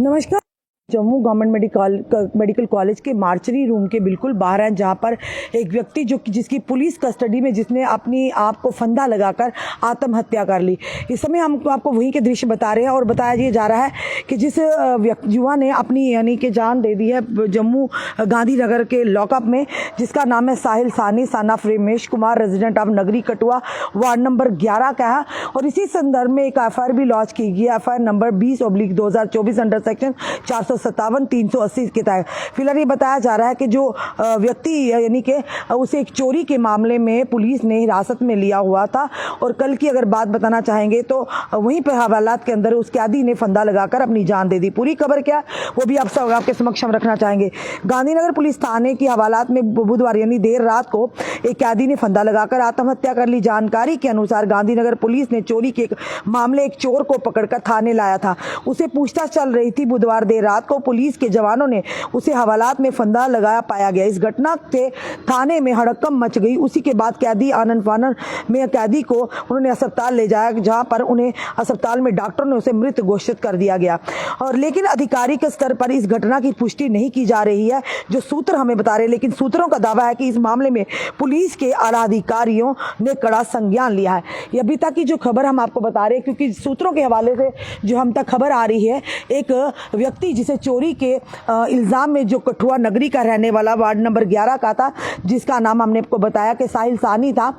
नमस्कार। Jammu government medical college के मार्चरी room के बिल्कुल बाहर हैं, जहां पर एक व्यक्ति जिसकी पुलिस कस्टडी में, जिसने अपनी आप को फंदा लगाकर आत्महत्या कर ली। इस समय हम आपको वहीं के दृश्य बता रहे हैं और बताया जा रहा है कि जिस युवा ने अपनी यानी कि जान दे दी है जम्मू गांधीनगर के लॉकअप में, जिसका नाम है साहिल सानी son of Ramesh Kumar, resident of नगरी कटुआ, वार्ड नंबर 11 का है। और इसी संदर्भ में एक FIR भी लॉन्च की गई है, FIR नंबर 20/2024 अंडर सेक्शन 457-380 के तहत। फिलहाल ये बताया जा रहा है कि जो व्यक्ति यानी कि उसे एक चोरी के मामले में पुलिस ने हिरासत में लिया हुआ था, और कल की अगर बात बताना चाहेंगे तो वहीं पर हवालात के अंदर उस कैदी ने फंदा लगाकर अपनी जान दे दी। पूरी खबर क्या वो भी आपके समक्ष हम रखना चाहेंगे। गांधीनगर पुलिस थाने की हवालात में बुधवार यानी देर रात को एक कैदी ने फंदा लगाकर आत्महत्या कर ली। जानकारी के अनुसार गांधीनगर पुलिस ने चोरी के मामले एक चोर को पकड़कर थाने लाया था। उसे पूछताछ चल रही थी। बुधवार देर रात को पुलिस के जवानों ने उसे हवालात में फंदा लगाया पाया गया। इस घटना से थाने में हड़कंप मच गई। उसी के बाद कैदी आनंद फानन में कैदी को उन्होंने अस्पताल ले जाया, जहां पर उन्हें अस्पताल में डॉक्टर ने उसे मृत घोषित कर दिया गया। और लेकिन आधिकारिक स्तर पर इस घटना की पुष्टि नहीं की जा रही है, जो सूत्र हमें बता रहे हैं। लेकिन सूत्रों का दावा है कि इस मामले में पुलिस के आला अधिकारियों ने कड़ा संज्ञान लिया है। ये अभी तक की जो खबर हम आपको बता रहे हैं, क्योंकि सूत्रों के हवाले से जो हम तक खबर आ रही है, एक व्यक्ति जिसे चोरी के इल्जाम में, जो कठुआ नगरी का रहने वाला वार्ड नंबर 11 का था, जिसका नाम हमने आपको बताया कि साहिल सानी था,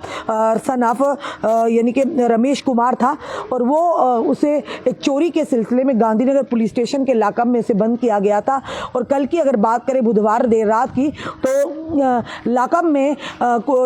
सन ऑफ यानी कि रमेश कुमार था, और वो उसे एक चोरी के सिलसिले में गांधीनगर पुलिस स्टेशन के लॉकअप में से बंद किया गया था। और कल की अगर बात करें बुधवार देर रात की, तो लॉकअप में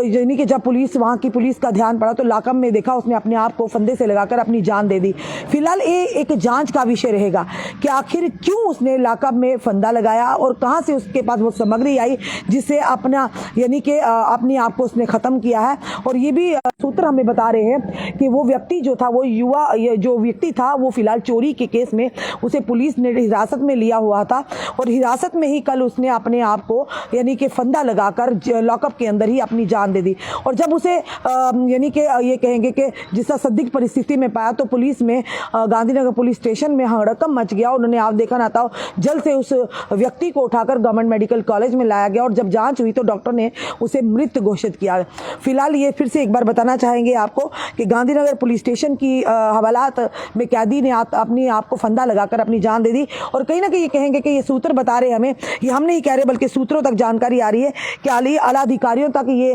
यानी कि जब पुलिस वहाँ की पुलिस का ध्यान पड़ा तो लॉकअप में देखा उसने अपने आप को फंदे से लगाकर अपनी जान दे दी। फिलहाल ये एक जांच का विषय रहेगा कि आखिर क्यों उसने लॉकअप में फंदा लगाया और कहां से उसके पास वो सामग्री आई जिससे अपना यानी कि अपने आप को उसने खत्म किया है। और ये भी सूत्र हमें बता रहे हैं कि वो व्यक्ति जो था, वो युवा जो व्यक्ति था, वो फिलहाल चोरी के केस में उसे पुलिस ने हिरासत में लिया हुआ था, और हिरासत में ही कल उसने अपने आप को यानी कि फंदा लगाकर लॉकअप के अंदर ही अपनी जान दे दी। और जब उसे यानी कि ये कहेंगे कि जिस संदिग्ध परिस्थिति में पाया, तो पुलिस में गांधीनगर पुलिस स्टेशन में हड़कंप मच गया। उन्होंने आप देखा ना था, जल्द से उस व्यक्ति को उठाकर गवर्नमेंट मेडिकल कॉलेज में लाया गया, और जब जांच हुई तो डॉक्टर ने उसे मृत घोषित किया। फिलहाल ये फिर से एक बार बताना चाहेंगे आपको कि गांधीनगर पुलिस स्टेशन की हवालात में कैदी ने अपनी आप को फंदा लगाकर अपनी जान दे दी। और कहीं ना कहीं ये कहेंगे कि ये सूत्र बता रहे हमें, ये हम नहीं कह रहे बल्कि सूत्रों तक जानकारी आ रही है कि आला अधिकारियों तक ये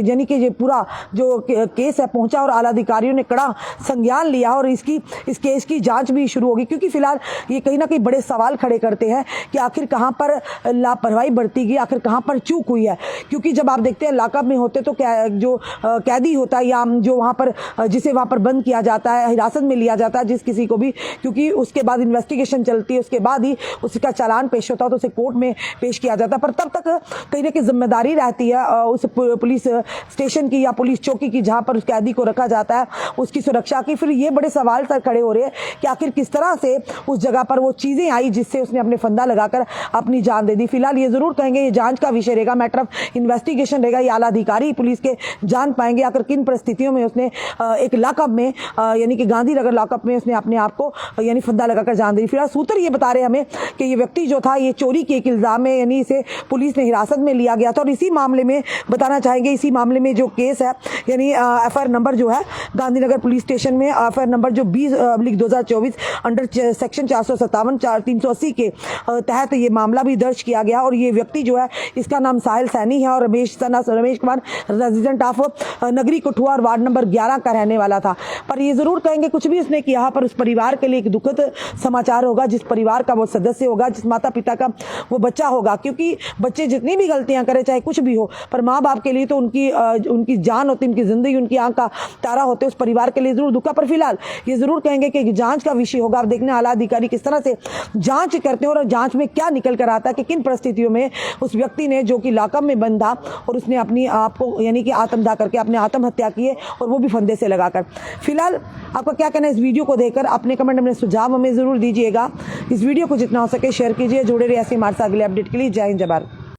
यानी कि ये पूरा जो केस है पहुंचा, और आला अधिकारियों ने कड़ा संज्ञान लिया, और इस केस की जांच भी शुरू होगी। क्योंकि फिलहाल ये कहीं ना कहीं बड़े सवाल खड़े करते हैं कि आखिर कहां पर लापरवाही बरती गई, आखिर कहां पर चूक हुई है। क्योंकि जब आप देखते हैं लॉकअप में होते तो जो कैदी होता है, या जो वहां पर जिसे वहां पर बंद किया जाता है, हिरासत में लिया जाता है जिस किसी को भी, क्योंकि उसके बाद इन्वेस्टिगेशन चलती है, उसके बाद ही उसका चालान पेश होता है, तो उसे कोर्ट में पेश किया जाता है। पर तब तक कहीं ना कहीं जिम्मेदारी रहती है उस पुलिस स्टेशन की या पुलिस चौकी की, जहां पर उस कैदी को रखा जाता है, उसकी सुरक्षा की। फिर ये बड़े सवाल सर खड़े हो रहे हैं कि आखिर किस तरह से उस जगह पर वो चीजें आई जिससे उसने अपने फंदा लगाकर अपनी जान दे दी। फिलहाल ये जरूर कहेंगे ये जांच का विषय रहेगा, मैटर ऑफ इन्वेस्टिगेशन रहेगा। ये आला अधिकारी पुलिस के जान पाएंगे आखिर किन परिस्थितियों में उसने एक लॉकअप में यानी कि गांधीनगर लॉकअप में उसने अपने आप को यानी फंदा लगाकर जान दी। फिलहाल सूत्र ये बता रहे हमें कि ये व्यक्ति जो था, ये चोरी के एक इल्जाम में यानी इसे पुलिस ने हिरासत में लिया गया था। और इसी मामले में बताना चाहेंगे, इसी मामले में जो केस है यानी FIR नंबर जो है गांधीनगर पुलिस स्टेशन में FIR नंबर जो 20/2024 अंडर सेक्शन 457-380 के तहत ये मामला भी दर्ज किया गया। और ये व्यक्ति जो है, इसका नाम साहिल सैनी है, और रमेश कुमार, रेजिडेंट ऑफ नगरी कठुआ और वार्ड नंबर 11 का रहने वाला था। पर ये जरूर कहेंगे कुछ भी उसने किया, पर उस परिवार के लिए एक दुखद समाचार होगा, जिस परिवार का वो सदस्य होगा, जिस माता पिता का वो बच्चा होगा। क्योंकि बच्चे जितनी भी गलतियां करें, चाहे कुछ भी हो, पर माँ बाप के लिए तो उनकी जान होती, उनकी जिंदगी, उनकी आंख का तारा होते, उस परिवार के लिए जरूर दुखा। पर फिलहाल ये जरूर कहेंगे कि जांच का विषय होगा। आप देखने आला अधिकारी किस तरह से जांच करते हैं, और जांच में क्या निकल कर आता है कि किन परिस्थितियों में उस व्यक्ति ने, जो कि लॉकअप में बंद था, और उसने अपनी आप को यानी कि आत्मदाह करके अपने आत्महत्या की है, और वो भी फंदे से लगाकर। फिलहाल आपका क्या कहना है इस वीडियो को देखकर? अपने कमेंट में सुझाव हमें जरूर दीजिएगा। इस वीडियो को जितना हो सके शेयर कीजिए। जुड़े रहिए ऐसे हमारे साथ अगले अपडेट के लिए। जय हिंद, जय भारत।